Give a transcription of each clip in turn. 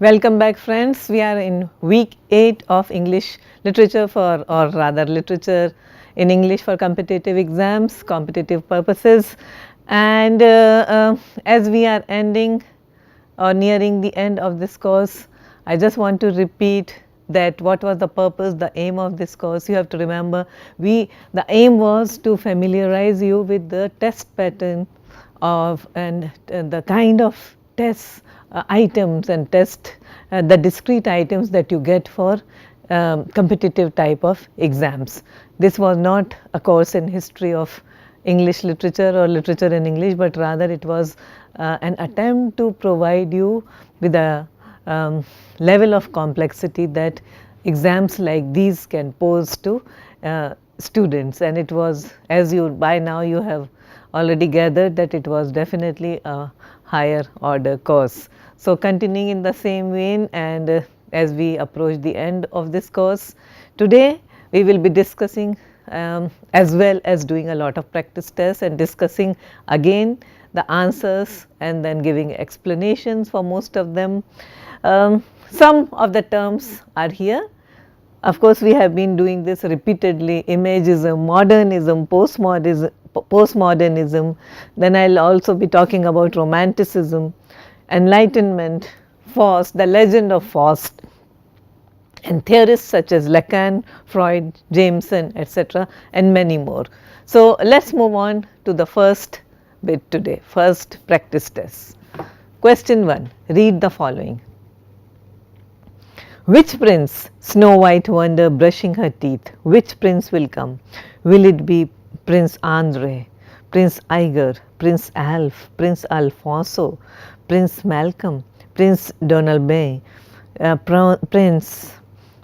Welcome back, friends. We are in week 8 of English literature or rather literature in English for competitive exams, competitive purposes. And as we are ending or nearing the end of this course, I just want to repeat that what was the purpose, the aim of this course. You have to remember, the aim was to familiarize you with the test pattern of and the kind of tests items and test the discrete items that you get for competitive type of exams. This was not a course in history of English literature or literature in English, but rather it was an attempt to provide you with a level of complexity that exams like these can pose to students. And it was, as you by now you have already gathered, that it was definitely a higher order course. So, continuing in the same vein, and as we approach the end of this course, today we will be discussing as well as doing a lot of practice tests and discussing again the answers and then giving explanations for most of them. Some of the terms are here. Of course, we have been doing this repeatedly: imagism, modernism, postmodernism. Then I will also be talking about romanticism, enlightenment, Faust, the legend of Faust, and theorists such as Lacan, Freud, Jameson, etc., and many more. So, let us move on to the first bit today, first practice test. Question 1, read the following. Which prince? Snow White wondered, brushing her teeth. Which prince will come? Will it be Prince Andre, Prince Iger, Prince Alf, Prince Alfonso, Prince Malcolm, Prince Donalbain, Prince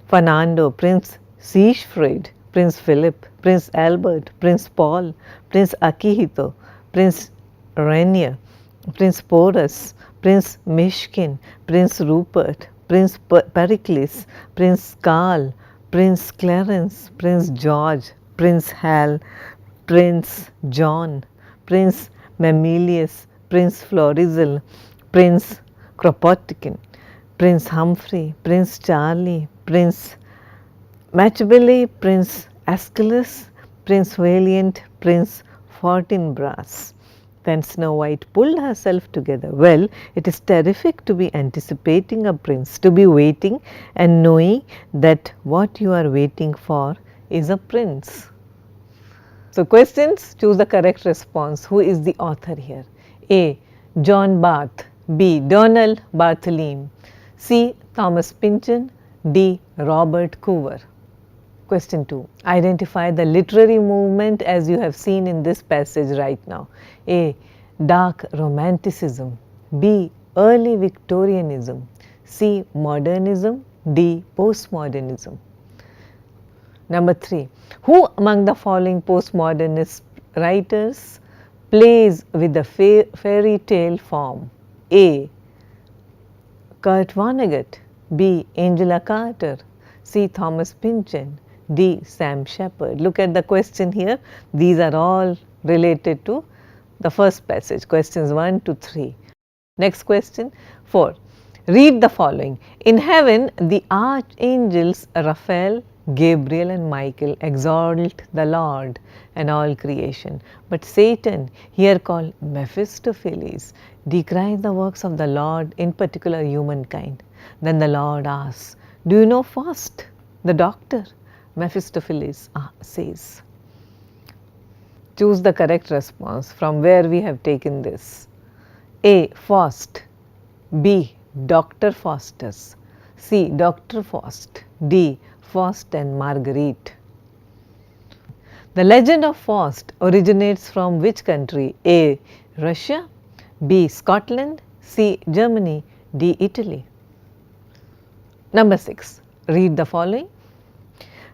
Fernando, Prince Siegfried, Prince Philip, Prince Albert, Prince Paul, Prince Akihito, Prince Rainier, Prince Porus, Prince Mishkin, Prince Rupert, Prince Pericles, Prince Carl, Prince Clarence, Prince George, Prince Hal, Prince John, Prince Mamilius, Prince Florizel, Prince Kropotkin, Prince Humphrey, Prince Charlie, Prince Machiavelli, Prince Aeschylus, Prince Valiant, Prince Fortinbras. Then Snow White pulled herself together. Well, it is terrific to be anticipating a prince, to be waiting and knowing that what you are waiting for is a prince. So, questions, choose the correct response. Who is the author here? A. John Barth, B. Donald Barthelme, C. Thomas Pynchon, D. Robert Coover. Question 2. Identify the literary movement as you have seen in this passage right now. A. Dark Romanticism, B. Early Victorianism, C. Modernism, D. Postmodernism. Number 3. Who among the following postmodernist writers plays with the fairy tale form? A. Kurt Vonnegut, B. Angela Carter, C. Thomas Pynchon, D. Sam Shepard. Look at the question here. These are all related to the first passage, questions 1 to 3. Next question 4. Read the following. In heaven, the archangels Raphael, Gabriel and Michael exalt the Lord and all creation. But Satan, here called Mephistopheles, decries the works of the Lord, in particular humankind. Then the Lord asks, do you know Faust, the doctor? Mephistopheles says. Choose the correct response from where we have taken this. A. Faust, B. Dr. Faustus, C. Dr. Faust, D. Faust and Marguerite. The legend of Faust originates from which country? A. Russia, B. Scotland, C. Germany, D. Italy. Number 6. Read the following.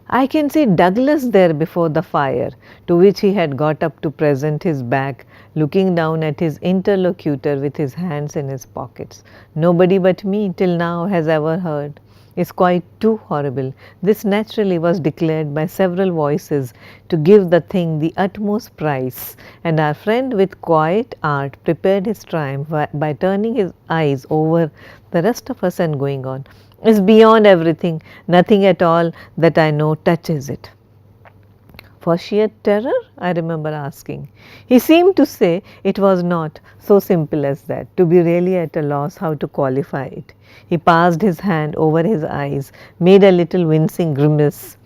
I can see Douglas there before the fire, to which he had got up to present his back, looking down at his interlocutor with his hands in his pockets. Nobody but me till now has ever heard. is quite too horrible. This naturally was declared by several voices to give the thing the utmost price, and our friend with quiet art prepared his triumph by turning his eyes over the rest of us and going on. Is beyond everything, nothing at all that I know touches it. For sheer terror? I remember asking. He seemed to say it was not so simple as that, to be really at a loss how to qualify it. He passed his hand over his eyes, made a little wincing grimace.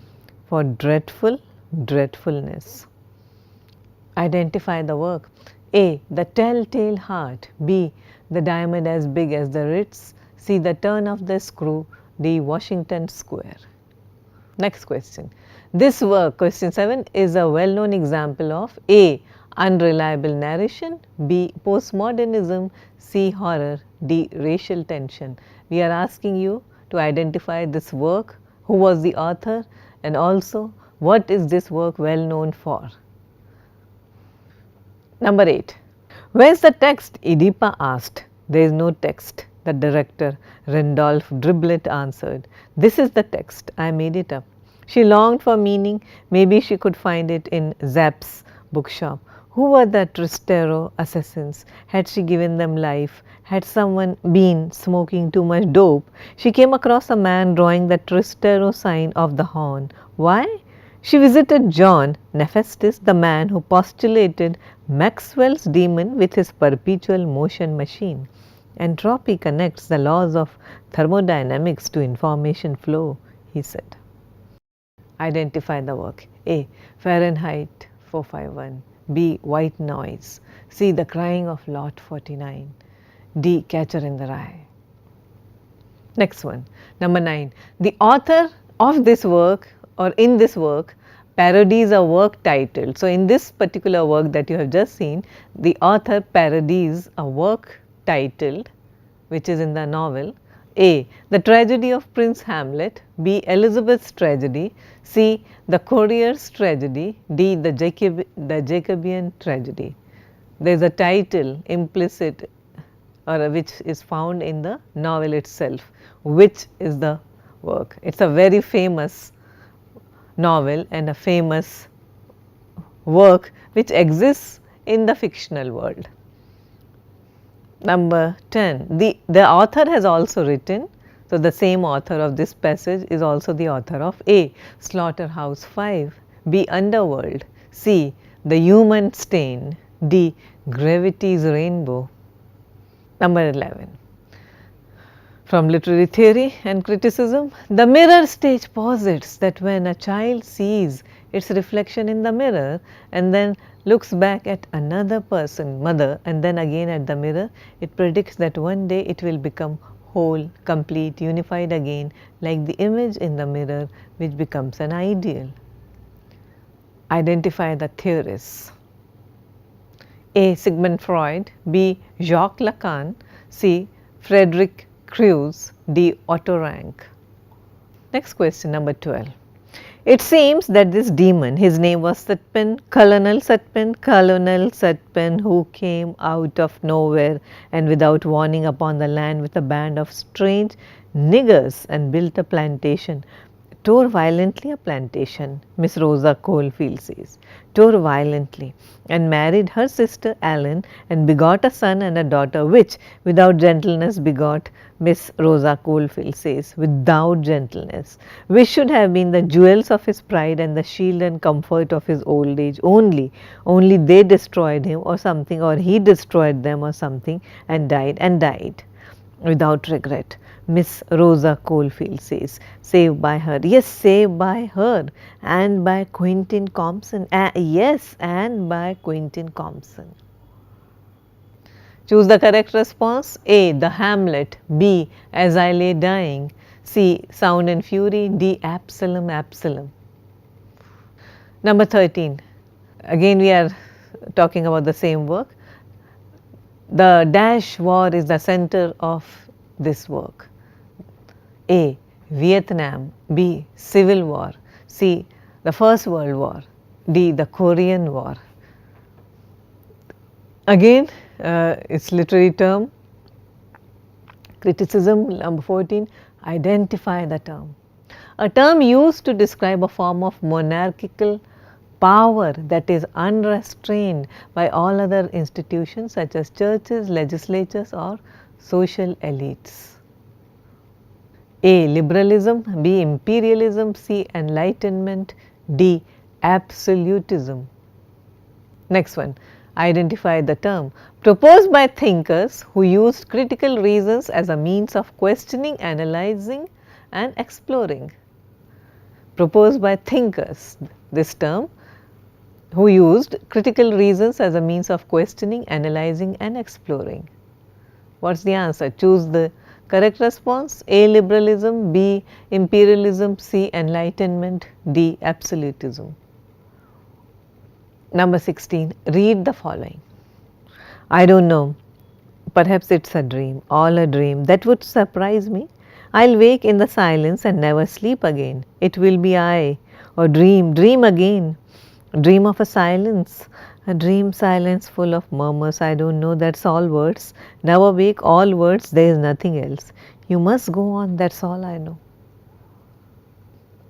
For dreadful dreadfulness. Identify the work. A. The telltale heart. B. The diamond as big as the Ritz. C. The turn of the screw. D. Washington Square. Next question. This work, question 7, is a well-known example of A. Unreliable narration, B. Postmodernism, C. Horror, D. Racial tension. We are asking you to identify this work, who was the author, and also what is this work well known for. Number 8. Where's the text? Oedipa asked. There is no text. The director, Randolph Driblet, answered. This is the text. I made it up. She longed for meaning. Maybe she could find it in Zapp's bookshop. Who were the Tristero assassins? Had she given them life? Had someone been smoking too much dope? She came across a man drawing the Tristero sign of the horn. Why? She visited John Nephestis, the man who postulated Maxwell's demon with his perpetual motion machine. Entropy connects the laws of thermodynamics to information flow, he said. Identify the work. A. Fahrenheit 451. B. White Noise. C. The Crying of Lot 49. D. Catcher in the Rye. Next one. Number 9. The author of this work or in this work parodies a work titled. So, in this particular work that you have just seen, the author parodies a work titled, which is in the novel. A. The Tragedy of Prince Hamlet. B. Elizabeth's Tragedy. C. The Courier's Tragedy. D. The Jacobean Tragedy. There is a title implicit or which is found in the novel itself. Which is the work? It is a very famous novel and a famous work which exists in the fictional world. Number 10. The author has also written, so the same author of this passage is also the author of A. Slaughterhouse 5, B. Underworld, C. The Human Stain, D. Gravity's Rainbow. Number 11. From literary theory and criticism, the mirror stage posits that when a child sees its reflection in the mirror and then looks back at another person, mother, and then again at the mirror, it predicts that one day it will become whole, complete, unified again, like the image in the mirror, which becomes an ideal. Identify the theorists. A. Sigmund Freud, B. Jacques Lacan, C. Frederick Crews, D. Otto Rank. Next question, number 12. It seems that this demon, his name was Sutpen, Colonel Sutpen, who came out of nowhere and without warning upon the land with a band of strange niggers and built a plantation, tore violently a plantation, Miss Rosa Coalfield says, tore violently, and married her sister Ellen and begot a son and a daughter, which without gentleness begot, Miss Rosa Coalfield says, without gentleness, which should have been the jewels of his pride and the shield and comfort of his old age, only they destroyed him or something, or he destroyed them or something, and died without regret. Miss Rosa Coalfield says, saved by her. Yes, saved by her and by Quentin Compson. Yes, and by Quentin Compson. Choose the correct response. A. The Hamlet. B. As I Lay Dying. C. Sound and Fury. D. Absalom, Absalom. Number 13. Again we are talking about the same work. The dash war is the center of this work. A. Vietnam. B. Civil War. C. The First World War. D. The Korean War. Again, its literary term, criticism. Number 14. Identify the term. A term used to describe a form of monarchical power that is unrestrained by all other institutions such as churches, legislatures or social elites. A. Liberalism, B. Imperialism, C. Enlightenment, D. Absolutism. Next one, identify the term. Proposed by thinkers who used critical reasons as a means of questioning, analyzing and exploring. Proposed by thinkers, this term, who used critical reasons as a means of questioning, analyzing and exploring. What's the answer? Choose the correct response. A. Liberalism, B. Imperialism, C. Enlightenment, D. Absolutism. Number 16. Read the following. I don't know. Perhaps it's a dream, all a dream. That would surprise me. I'll wake in the silence and never sleep again. It will be I, or dream again. Dream of a silence, a dream silence full of murmurs. I don't know, that's all words. Never wake, all words, there is nothing else. You must go on, that's all I know.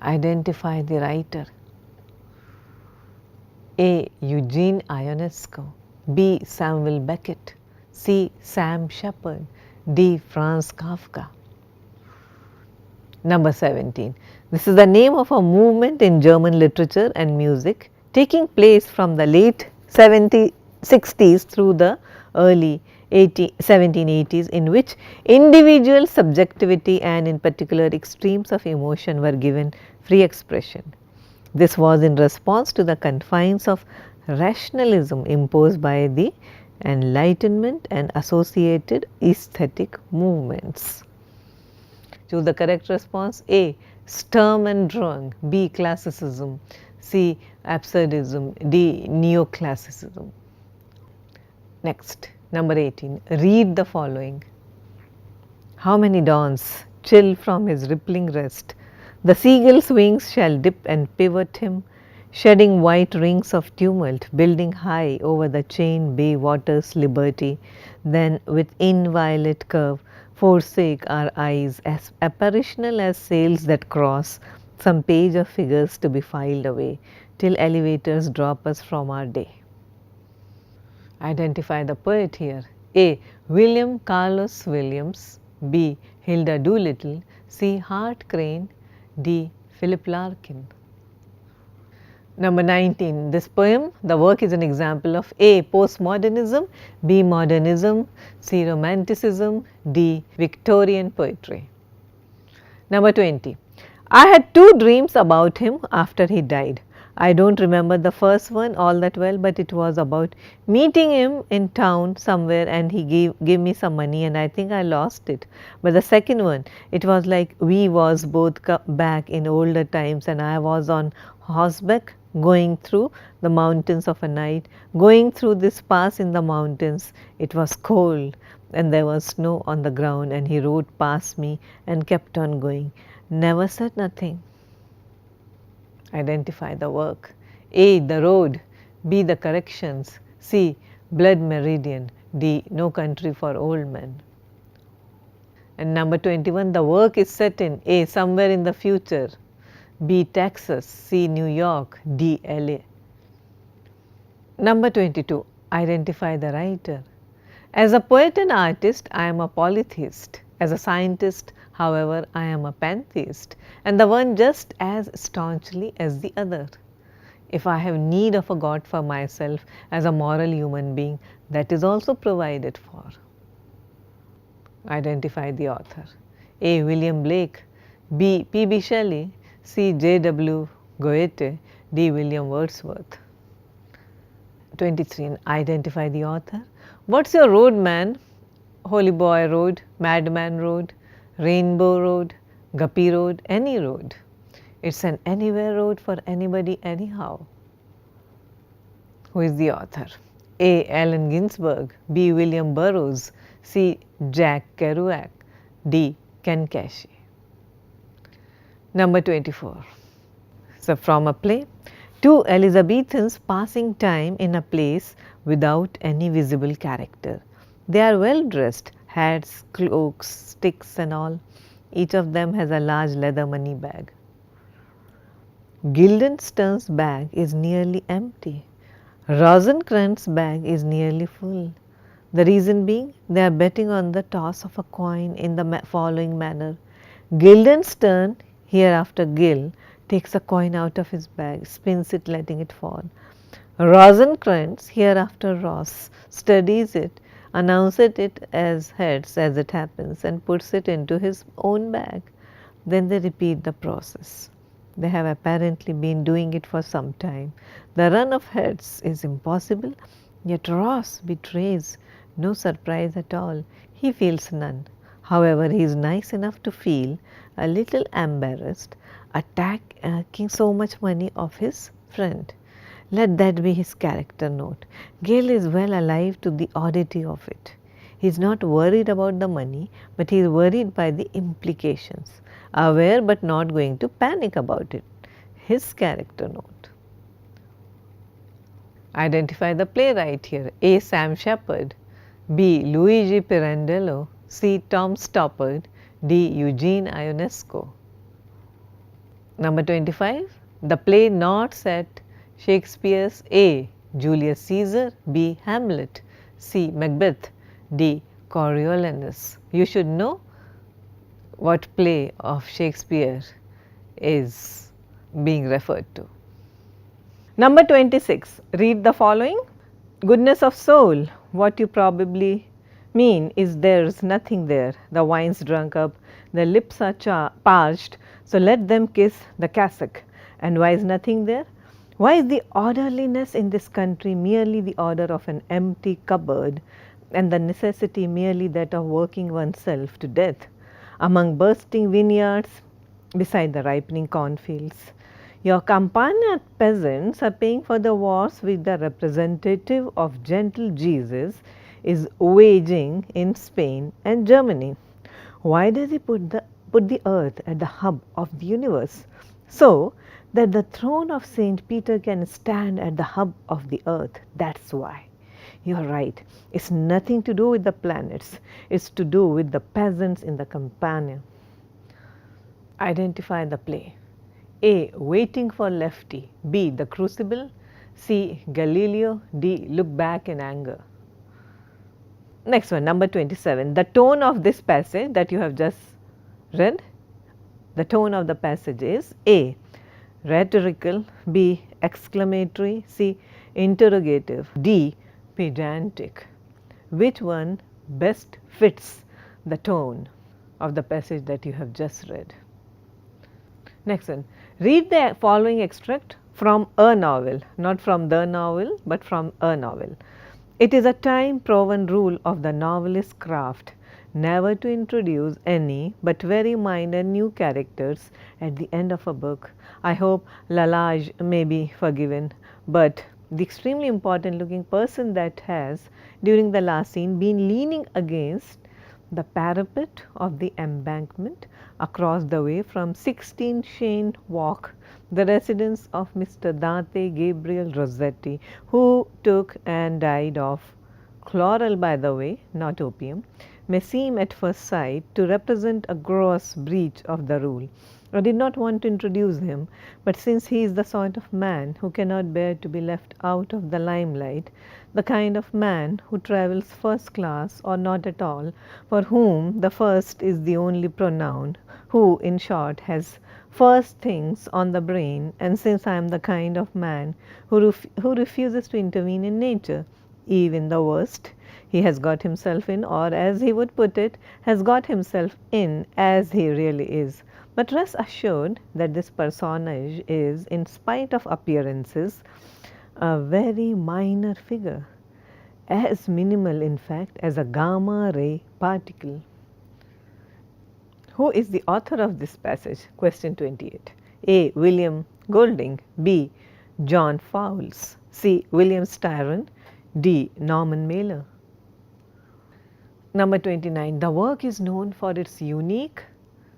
Identify the writer. A. Eugene Ionesco, B. Samuel Beckett, C. Sam Shepard, D. Franz Kafka. Number 17. This is the name of a movement in German literature and music taking place from the late 60s through the early 1780s, in which individual subjectivity and in particular extremes of emotion were given free expression. This was in response to the confines of rationalism imposed by the Enlightenment and associated aesthetic movements. Choose the correct response. A. Sturm and Drang, B. Classicism, C. Absurdism, D. Neoclassicism. Next, number 18. Read the following. How many dawns chill from his rippling rest, the seagull's wings shall dip and pivot him, shedding white rings of tumult, building high over the chain bay waters liberty, then with inviolate curve forsake our eyes, as apparitional as sails that cross some page of figures to be filed away, till elevators drop us from our day. Identify the poet here. A. William Carlos Williams, B. Hilda Doolittle, C. Hart Crane, D. Philip Larkin. Number 19. This poem, the work is an example of A. Postmodernism, B. Modernism, C. Romanticism, D. Victorian poetry. Number 20. I had two dreams about him after he died. I don't remember the first one all that well, but it was about meeting him in town somewhere and he gave me some money and I think I lost it. But the second one, it was like we was both back in older times and I was on horseback going through the mountains of a night, going through this pass in the mountains. It was cold and there was snow on the ground and he rode past me and kept on going. Never said nothing. Identify the work. A. The Road, B. The Corrections, C. Blood Meridian, D. No Country for Old Men. And number 21, the work is set in A. Somewhere in the future, B. Texas, C. New York, D. LA. Number 22, identify the writer. As a poet and artist, I am a polytheist. As a scientist, however, I am a pantheist, and the one just as staunchly as the other. If I have need of a God for myself as a moral human being, that is also provided for. Identify the author. A. William Blake, B. P.B. Shelley, C. J.W. Goethe, D. William Wordsworth. 23. Identify the author. What's your road, man? Holy Boy Road, Madman Road, Rainbow Road, Guppy Road, any road. It's an anywhere road for anybody anyhow. Who is the author? A. Allen Ginsberg, B. William Burroughs, C. Jack Kerouac, D. Ken Kesey. Number 24. So from a play, two Elizabethans passing time in a place without any visible character. They are well dressed, hats, cloaks, sticks and all. Each of them has a large leather money bag. Guildenstern's bag is nearly empty. Rosencrantz' bag is nearly full. The reason being, they are betting on the toss of a coin in the following manner. Guildenstern, hereafter Gill, takes a coin out of his bag, spins it, letting it fall. Rosencrantz, hereafter Ross, studies it, announces it as heads as it happens, and puts it into his own bag. Then they repeat the process. They have apparently been doing it for some time. The run of heads is impossible, yet Ross betrays no surprise at all. He feels none. However, he is nice enough to feel a little embarrassed attacking so much money of his friend. Let that be his character note. Gale is well alive to the oddity of it. He is not worried about the money, but he is worried by the implications, aware but not going to panic about it. His character note. Identify the playwright here. A. Sam Shepard, B. Luigi Pirandello, C. Tom Stoppard, D. Eugene Ionesco. Number 25. The play not set Shakespeare's A. Julius Caesar, B. Hamlet, C. Macbeth, D. Coriolanus. You should know what play of Shakespeare is being referred to. Number 26. Read the following. Goodness of soul, what you probably mean is there's nothing there. The wine's drunk up, the lips are parched, so let them kiss the cassock. And why is nothing there? Why is the orderliness in this country merely the order of an empty cupboard, and the necessity merely that of working oneself to death among bursting vineyards beside the ripening cornfields? Your Campania peasants are paying for the wars which the representative of gentle Jesus is waging in Spain and Germany. Why does he put the earth at the hub of the universe? So that the throne of St. Peter can stand at the hub of the earth. That's why. You are right. It's nothing to do with the planets. It's to do with the peasants in the Campania. Identify the play. A. Waiting for Lefty, B. The Crucible, C. Galileo, D. Look Back in Anger. Next one, number 27. The tone of this passage that you have just read, the tone of the passage is A. Rhetorical, B. Exclamatory, C. Interrogative, D. Pedantic. Which one best fits the tone of the passage that you have just read? Next one, read the following extract from a novel, not from the novel, but from a novel. It is a time-proven rule of the novelist's craft never to introduce any but very minor new characters at the end of a book. I hope Lalage may be forgiven, but the extremely important looking person that has, during the last scene, been leaning against the parapet of the embankment across the way from 16 Cheyne Walk, the residence of Mr. Dante Gabriel Rossetti, who took and died of chloral, by the way, not opium, may seem at first sight to represent a gross breach of the rule. I did not want to introduce him, but since he is the sort of man who cannot bear to be left out of the limelight, the kind of man who travels first class or not at all, for whom the first is the only pronoun, who, in short, has first things on the brain, and since I am the kind of man who refuses to intervene in nature, even the worst, he has got himself in, or as he would put it, has got himself in as he really is. But rest assured that this personage is, in spite of appearances, a very minor figure, as minimal in fact as a gamma ray particle. Who is the author of this passage? Question 28. A. William Golding, B. John Fowles, C. William Styron, D. Norman Mailer. Number 29. The work is known for its unique,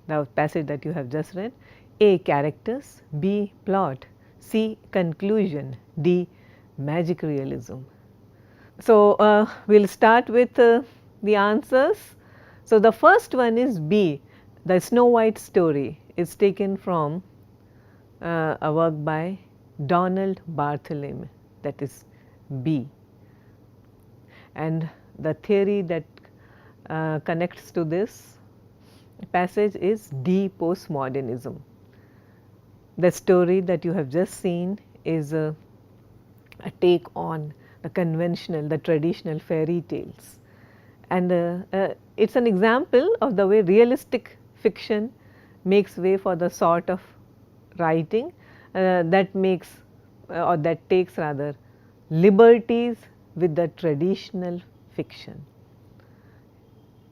the passage that you have just read, A. Characters, B. Plot, C. Conclusion, D. Magic realism. So, we will start with the answers. So, the first one is B. The Snow White story is taken from a work by Donald Barthelme, that is B. And the theory that connects to this passage is D postmodernism. The story that you have just seen is a take on the conventional, the traditional fairy tales. And it's an example of the way realistic fiction makes way for the sort of writing that makes or that takes rather liberties with the traditional fiction.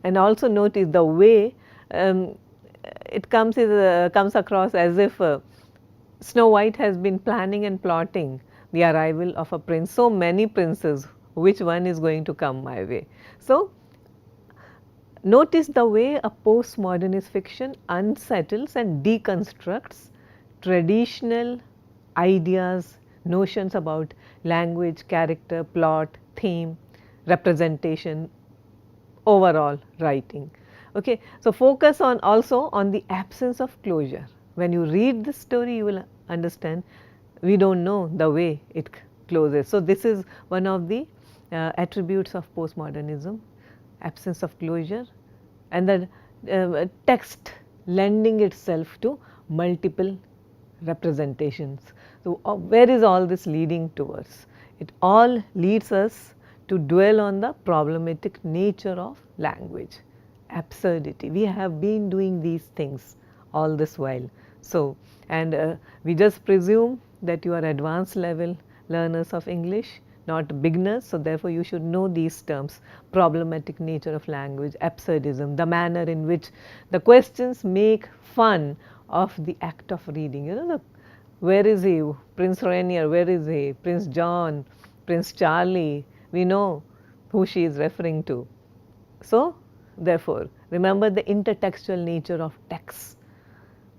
And also notice the way it comes across as if Snow White has been planning and plotting the arrival of a prince. So many princes, which one is going to come my way? So notice the way a postmodernist fiction unsettles and deconstructs traditional ideas, notions about language, character, plot, theme, representation, overall writing. Okay, so focus on also on the absence of closure. When you read the story, you will understand we don't know the way it closes. So this is one of the attributes of postmodernism, absence of closure, and the text lending itself to multiple representations. So where is all this leading towards? It all leads us to dwell on the problematic nature of language, absurdity. We have been doing these things all this while. So, and we just presume that you are advanced level learners of English, not beginners. So, therefore, you should know these terms: problematic nature of language, absurdism, the manner in which the questions make fun of the act of reading. You know, where is he? Prince Rainier, where is he? Prince John, Prince Charlie. We know who she is referring to. So, therefore, remember the intertextual nature of texts.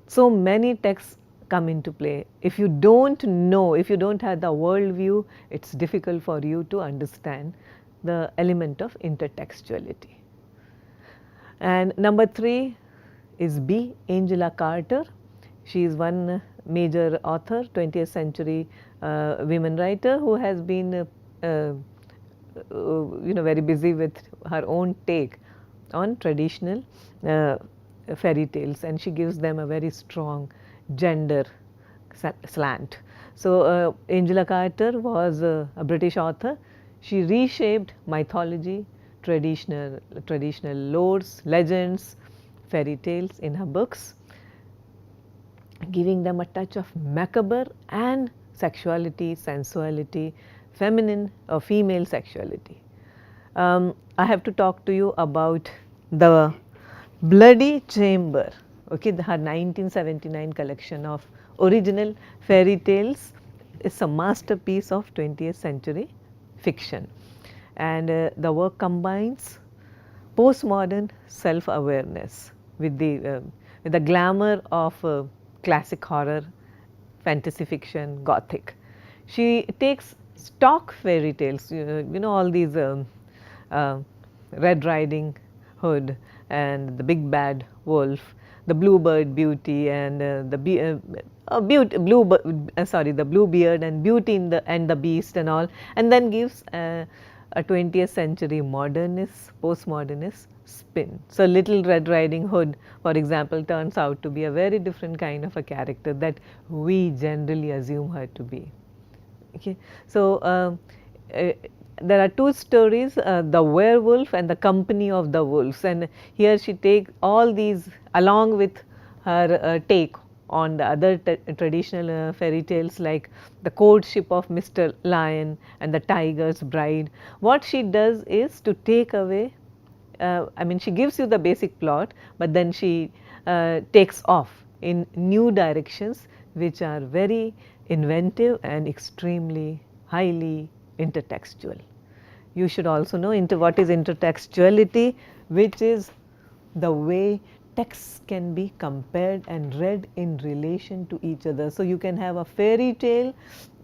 So many texts come into play. If you don't know, if you don't have the world view, it's difficult for you to understand the element of intertextuality. And number 3 is B. Angela Carter. She is one major author, 20th century women writer who has been very busy with her own take on traditional fairy tales, and she gives them a very strong gender slant. So, Angela Carter was a British author. She reshaped mythology, traditional lores, legends, fairy tales in her books, giving them a touch of macabre and sexuality, sensuality, feminine or female sexuality. I have to talk to you about the Bloody Chamber, okay, her 1979 collection of original fairy tales is a masterpiece of 20th century fiction, and the work combines postmodern self-awareness with the glamour of classic horror, fantasy fiction, gothic. She takes stock fairy tales, you know all these uh, Red Riding Hood and the Big Bad Wolf, the Bluebird Beauty and the Bluebeard and Beauty and the Beast and all, and then gives a 20th century modernist, postmodernist spin. So, Little Red Riding Hood, for example, turns out to be a very different kind of a character that we generally assume her to be. Okay. So, there are two stories, the werewolf and the company of the wolves, and here she takes all these along with her take on the other traditional fairy tales like the courtship of Mr. Lion and the tiger's bride. What she does is to take away, I mean she gives you the basic plot, but then she takes off in new directions which are very inventive and extremely highly intertextual. You should also know what is intertextuality, which is the way texts can be compared and read in relation to each other. So, you can have a fairy tale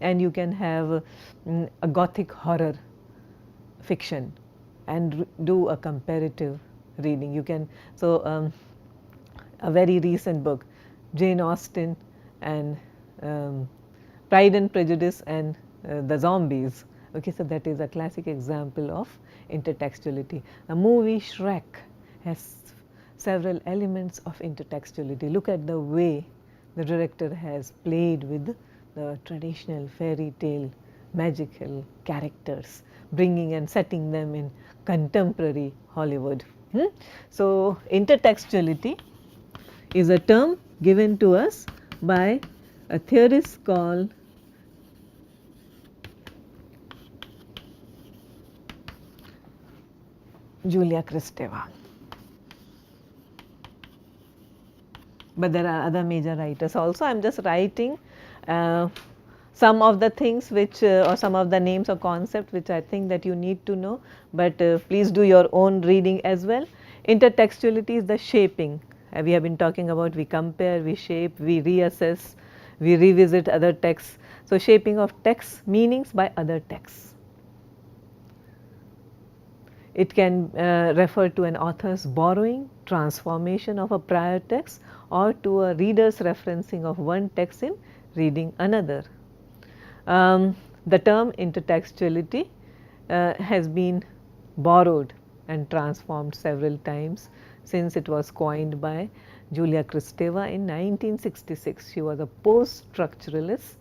and you can have a gothic horror fiction and do a comparative reading. You can, so a very recent book, Jane Austen and um, Pride and Prejudice and the Zombies. Okay, so that is a classic example of intertextuality. The movie Shrek has several elements of intertextuality. Look at the way the director has played with the traditional fairy tale magical characters, bringing and setting them in contemporary Hollywood. So, intertextuality is a term given to us by a theorist called Julia Kristeva. But there are other major writers also. I am just writing some of the things which or some of the names or concepts which I think that you need to know, but please do your own reading as well. Intertextuality is the shaping. We have been talking about we compare, we shape, we reassess, we revisit other texts. So, shaping of text meanings by other texts. It can refer to an author's borrowing, transformation of a prior text, or to a reader's referencing of one text in reading another. The term intertextuality has been borrowed and transformed several times since it was coined by Julia Kristeva in 1966. She was a post-structuralist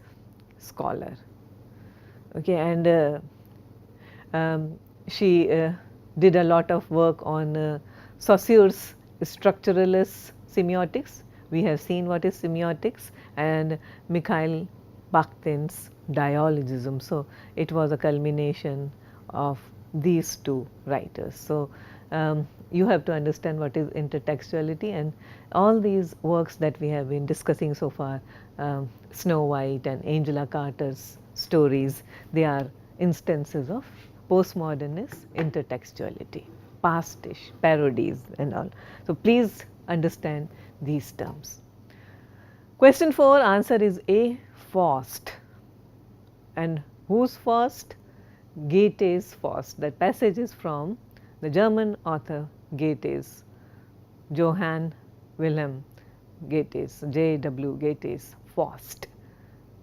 scholar. Okay, and she did a lot of work on Saussure's structuralist semiotics. We have seen what is semiotics, and Mikhail Bakhtin's dialogism. So, it was a culmination of these two writers. So, you have to understand what is intertextuality, and all these works that we have been discussing so far, Snow White and Angela Carter's stories, they are instances of postmodernist intertextuality, pastiche, parodies and all. So, please understand these terms. Question 4, answer is A, Faust. And whose Faust? Goethe's Faust. That passage is from the German author Goethe's, Johann Wilhelm Goethe's, J.W. Goethe's Faust.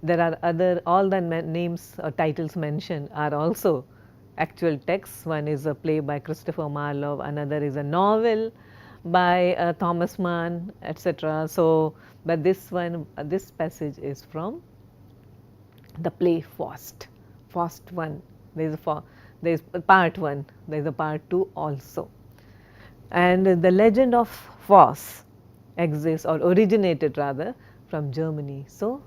There are other, all the names or titles mentioned are also actual texts. One is a play by Christopher Marlowe, another is a novel by Thomas Mann, etc. So, but this one, this passage is from the play Faust, Faust 1. There is part 1, there is a part 2 also. And the legend of Faust exists or originated rather from Germany. So,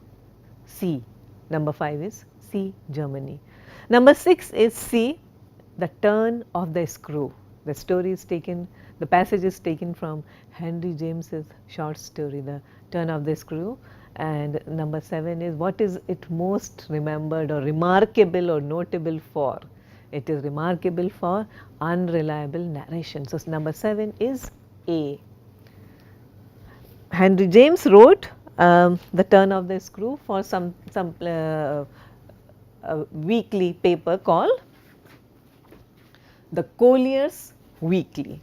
C, number 5 is C, Germany. Number 6 is C, the turn of the screw. The story is taken, the passage is taken from Henry James's short story, The Turn of the Screw. And number 7 is what is it most remembered or remarkable or notable for? It is remarkable for unreliable narration. So, number 7 is A. Henry James wrote The Turn of the Screw for some weekly paper called the Collier's Weekly.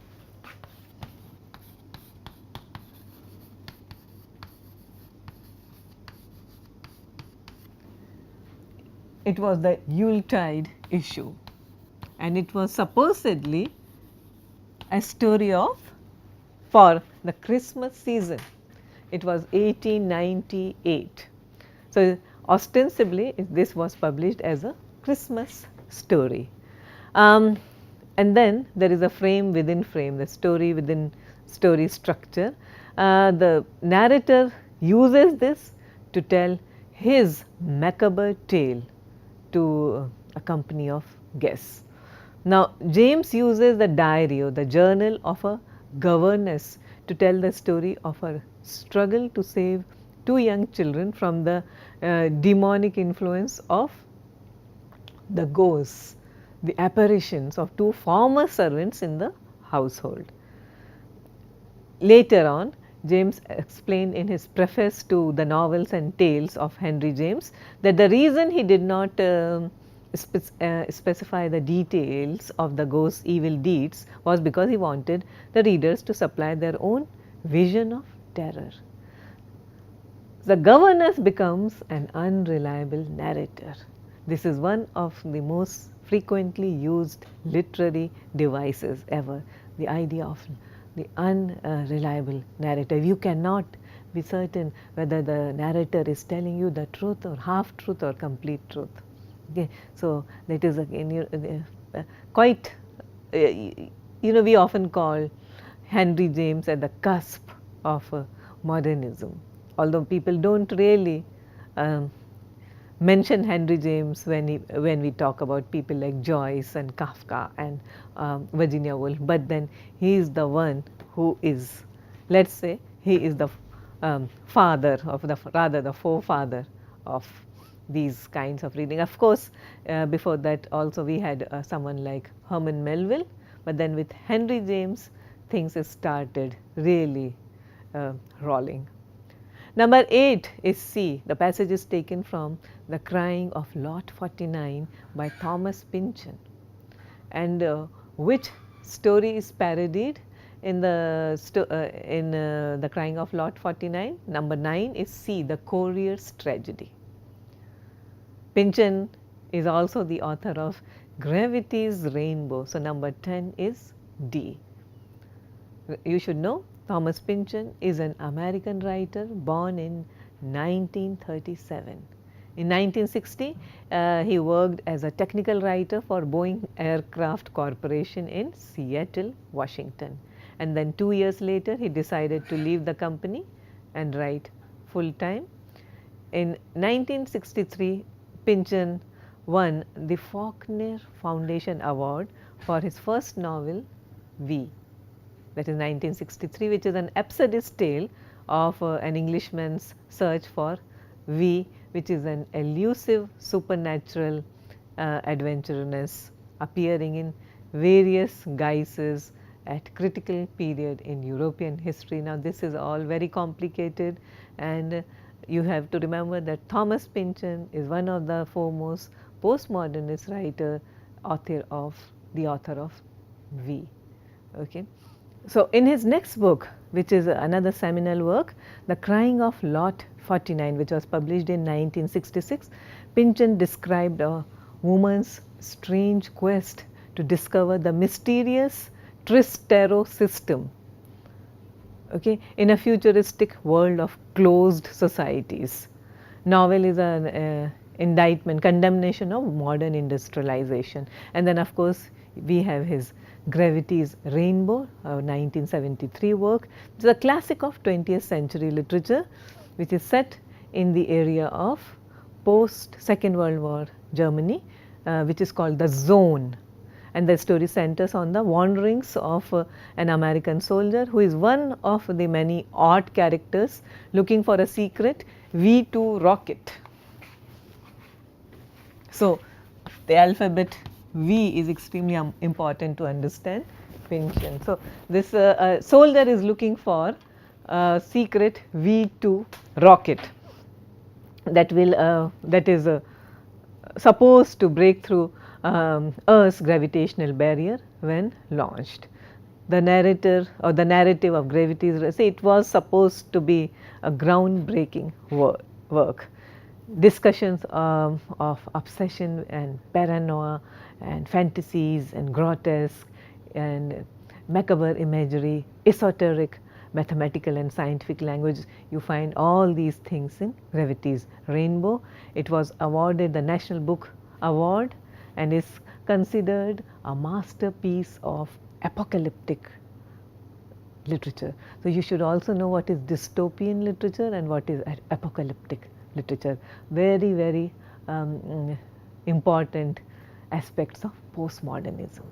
It was the Yuletide issue, and it was supposedly a story of for the Christmas season. It was 1898. So, ostensibly this was published as a Christmas story. And then there is a frame within frame, the story within story structure. The narrator uses this to tell his macabre tale to a company of guests. Now, James uses the diary or the journal of a governess to tell the story of her struggle to save two young children from the demonic influence of the ghosts, the apparitions of two former servants in the household. Later on, James explained in his preface to the novels and tales of Henry James that the reason he did not specify the details of the ghost's evil deeds was because he wanted the readers to supply their own vision of terror. The governess becomes an unreliable narrator. This is one of the most frequently used literary devices ever, the idea of the unreliable narrator. You cannot be certain whether the narrator is telling you the truth or half truth or complete truth. Okay. So, that is again quite, we often call Henry James at the cusp of modernism, although people do not really um, mention Henry James when we talk about people like Joyce and Kafka and Virginia Woolf, but then he is the one who is, let us say, he is the father of rather the forefather of these kinds of reading. Of course, before that also we had someone like Herman Melville, but then with Henry James things started really rolling. Number 8 is C. The passage is taken from The Crying of Lot 49 by Thomas Pynchon. And which story is parodied in The Crying of Lot 49? Number 9 is C. The Courier's Tragedy. Pynchon is also the author of Gravity's Rainbow. So, number 10 is D. You should know Thomas Pynchon is an American writer born in 1937. In 1960, he worked as a technical writer for Boeing Aircraft Corporation in Seattle, Washington. And then 2 years later, he decided to leave the company and write full time. In 1963, Pynchon won the Faulkner Foundation Award for his first novel, V. That is 1963, which is an absurdist tale of an Englishman's search for V, which is an elusive supernatural adventurousness appearing in various guises at critical period in European history. Now, this is all very complicated, and you have to remember that Thomas Pynchon is one of the foremost postmodernist writer, author of V. Okay. So, in his next book, which is another seminal work, The Crying of Lot 49, which was published in 1966, Pynchon described a woman's strange quest to discover the mysterious Tristero system, okay, in a futuristic world of closed societies. Novel is an indictment, condemnation of modern industrialization. And then of course, we have his Gravity's Rainbow, a 1973 work. It is a classic of 20th century literature, which is set in the area of post Second World War Germany, which is called the Zone. And the story centers on the wanderings of an American soldier who is one of the many odd characters looking for a secret V2 rocket. So, the alphabet V is extremely important to understand Pynchon. So, this soldier is looking for a secret V2 rocket that will that is supposed to break through Earth's gravitational barrier when launched. The narrator or the narrative of Gravity's, say it was supposed to be a groundbreaking work. Discussions of obsession and paranoia and fantasies and grotesque and macabre imagery, esoteric mathematical and scientific language. You find all these things in Gravity's Rainbow. It was awarded the National Book Award and is considered a masterpiece of apocalyptic literature. So, you should also know what is dystopian literature and what is apocalyptic literature. Very, very important aspects of postmodernism.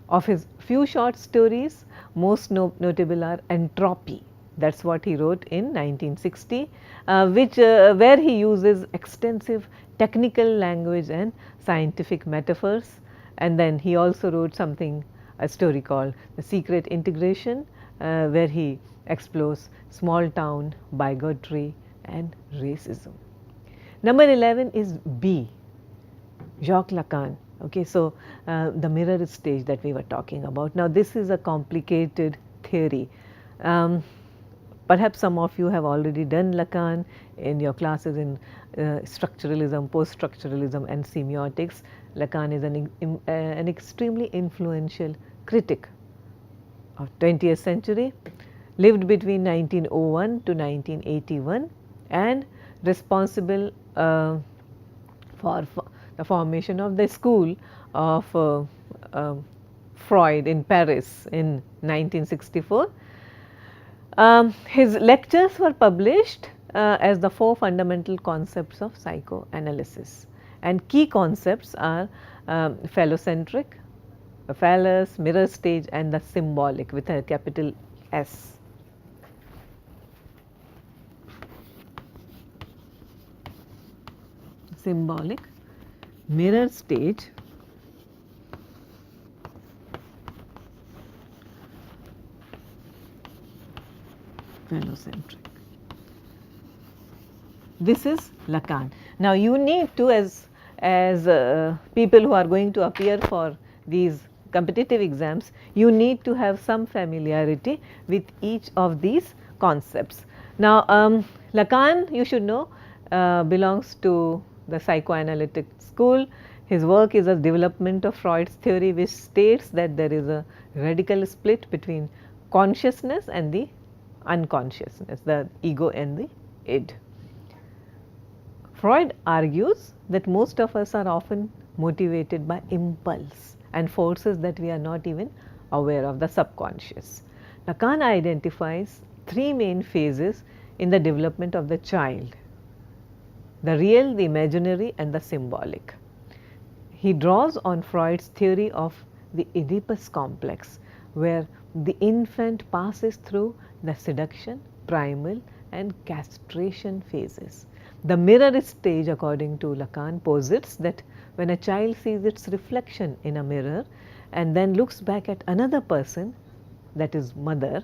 Of his few short stories, most notable are Entropy. That is what he wrote in 1960, where he uses extensive technical language and scientific metaphors. And then he also wrote a story called The Secret Integration, where he explores small town bigotry and racism. Number 11 is B, Jacques Lacan. Okay, so the mirror stage that we were talking about. Now, this is a complicated theory. Perhaps some of you have already done Lacan in your classes in structuralism, post-structuralism and semiotics. Lacan is an extremely influential critic of 20th century, lived between 1901 to 1981 and responsible for the formation of the school of Freud in Paris in 1964. His lectures were published as the 4 fundamental concepts of psychoanalysis, and key concepts are phallocentric, phallus, mirror stage and the symbolic with a capital S. Symbolic, mirror stage, phallocentric. This is Lacan. Now, you need to, as people who are going to appear for these competitive exams, you need to have some familiarity with each of these concepts. Now, Lacan, you should know, belongs to the psychoanalytic school. His work is a development of Freud's theory, which states that there is a radical split between consciousness and the unconsciousness, the ego and the id. Freud argues that most of us are often motivated by impulse and forces that we are not even aware of, the subconscious. Lacan identifies 3 main phases in the development of the child: the real, the imaginary and the symbolic. He draws on Freud's theory of the Oedipus complex, where the infant passes through the seduction, primal and castration phases. The mirror stage, according to Lacan, posits that when a child sees its reflection in a mirror and then looks back at another person, that is mother,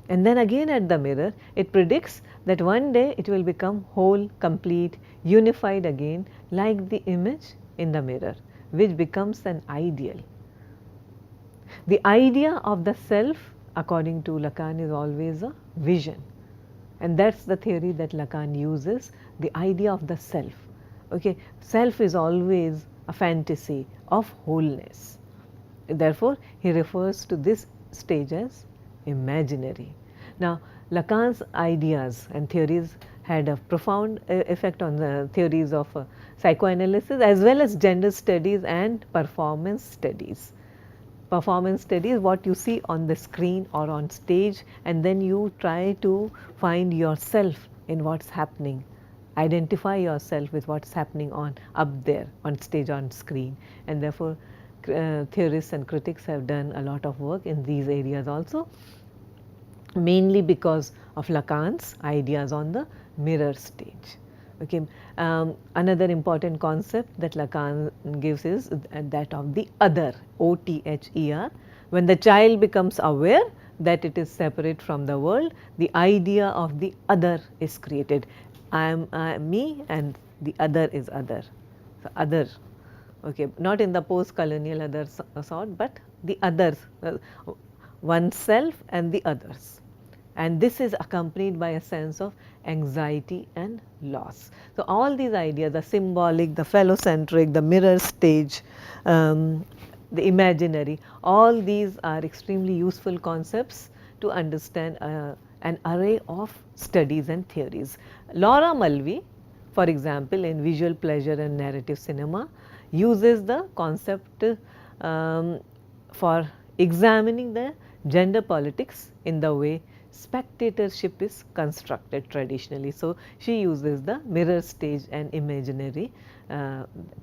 and then again at the mirror, it predicts that one day it will become whole, complete, unified again, like the image in the mirror, which becomes an ideal. The idea of the self, according to Lacan, is always a vision, and that is the theory that Lacan uses, the idea of the self. Okay. Self is always a fantasy of wholeness. Therefore, he refers to this stage as imaginary. Now, Lacan's ideas and theories had a profound effect on the theories of psychoanalysis as well as gender studies and performance studies. Performance studies, what you see on the screen or on stage, and then you try to find yourself in what is happening, identify yourself with what is happening on up there on stage, on screen, and therefore theorists and critics have done a lot of work in these areas also, mainly because of Lacan's ideas on the mirror stage. Okay. Another important concept that Lacan gives is that of the other, O-T-H-E-R. When the child becomes aware that it is separate from the world, the idea of the other is created. I am me and the other is other. So, other, okay, not in the post-colonial other sort, but the others, oneself and the others. And this is accompanied by a sense of anxiety and loss. So, all these ideas, the symbolic, the phallocentric, the mirror stage, the imaginary, all these are extremely useful concepts to understand an array of studies and theories. Laura Mulvey, for example, in Visual Pleasure and Narrative Cinema, uses the concept for examining the gender politics in the way spectatorship is constructed traditionally. So, she uses the mirror stage and imaginary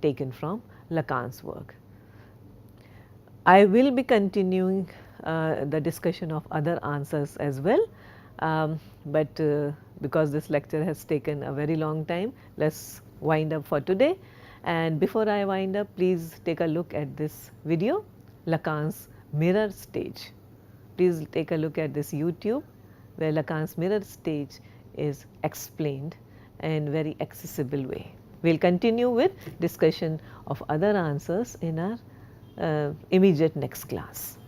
taken from Lacan's work. I will be continuing the discussion of other answers as well, but because this lecture has taken a very long time, let us wind up for today. And before I wind up, please take a look at this video, Lacan's mirror stage. Please take a look at this YouTube, where Lacan's mirror stage is explained in very accessible way. We will continue with discussion of other answers in our immediate next class.